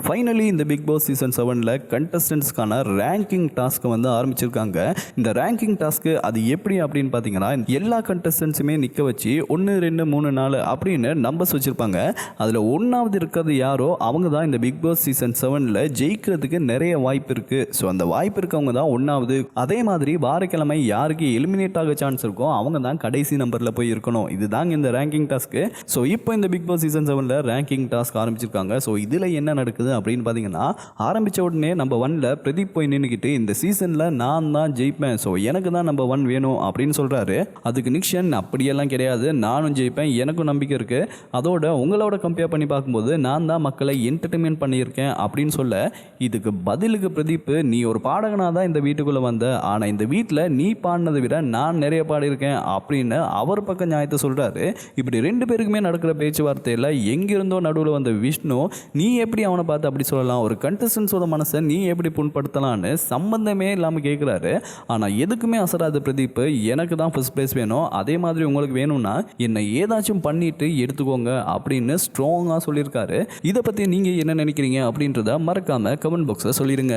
Finally இந்த Bigg Boss season 7ல் கண்டஸ்டன்ட்ஸ்க்கான ranking டாஸ்க்கை வந்து ஆரம்பிச்சிருக்காங்க. இந்த ரேங்கிங் டாஸ்க்கு அது எப்படி அப்படின்னு பார்த்தீங்கன்னா, எல்லா கண்டஸ்டன்ஸுமே நிற்க வச்சு 1 2 3 4 அப்படின்னு நம்பர்ஸ் வச்சுருப்பாங்க. அதில் ஒன்றாவது இருக்கிறது யாரோ அவங்க தான் இந்த பிக் பாஸ் சீசன் 7ல் ஜெயிக்கிறதுக்கு நிறைய வாய்ப்பு இருக்குது. ஸோ அந்த வாய்ப்பு இருக்கவங்க தான் ஒன்றாவது. அதே மாதிரி வாரக்கிழமை யாருக்கு எலிமினேட் ஆக சான்ஸ் இருக்கோ அவங்க தான் கடைசி நம்பரில் போய் இருக்கணும். இதுதாங்க இந்த ரேங்கிங் டாஸ்க்கு. ஸோ இப்போ இந்த பிக் பாஸ் சீசன் 7ல் ரேங்கிங் டாஸ்க் ஆரம்பிச்சிருக்காங்க. ஸோ இதில் என்ன நடக்குது அப்படின்னு பார்த்தீங்கன்னா, ஆரம்பித்த உடனே நம்பர் 1ல் பிரதீப் போய் நின்றுக்கிட்டு இந்த சீசனில் நான் தான் ஜெயிப்பேன், ஸோ எனக்கு தான் நம்பர் 1 வேணும் அப்படின்னு சொல்கிறாரு. அதுக்கு நிக்ஷன் அப்படியெல்லாம் கிடையாது, நானும் ஜெயிப்பேன், எனக்கும் நம்பிக்கை இருக்குது, அதோட உங்களோட கம்பேர் பண்ணி பார்க்கும்போது நான் தான் மக்களை என்டர்டெயின்மெண்ட் பண்ணியிருக்கேன் அப்படின்னு சொல்ல, இதுக்கு பதிலுக்கு பிரதீப், நீ ஒரு பாடகனாக தான் இந்த வீட்டுக்குள்ளே வந்த, ஆனால் இந்த வீட்டில் நீ பாடினதை விட நான் நிறைய பாடியிருக்கேன் அப்படின்னு அவர் பக்கம் நியாயத்தை சொல்கிறாரு. இப்படி 2 பேருக்குமே நடக்கிற பேச்சுவார்த்தையில் எங்கிருந்தோ நடுவில் வந்த விஷ்ணு, நீ எப்படி அவனை பார்த்து அப்படி சொல்லலாம், ஒரு கண்டஸ்டன்ஸோட மனசை நீ எப்படி புண்படுத்தலான்னு சம்பந்தமே இல்லாமல் கேட்குறாரு. ஆனால் எதுக்குமே அசராத பிரதீப், எனக்கு தான் ஃபர்ஸ்ட் பிளேஸ் வேணும், அதே மாதிரி உங்களுக்கு வேணும்னா என்னை ஏதாச்சும் பண்ணிட்டு எடுத்துக்கோங்க அப்படின்னு ஸ்ட்ராங்காக சொல்லியிருக்காரு. இதை பற்றி நீங்கள் என்ன நினைக்கிறீங்க அப்படின்றத மறக்காமல் கமெண்ட் பாக்ஸில் சொல்லிடுங்க.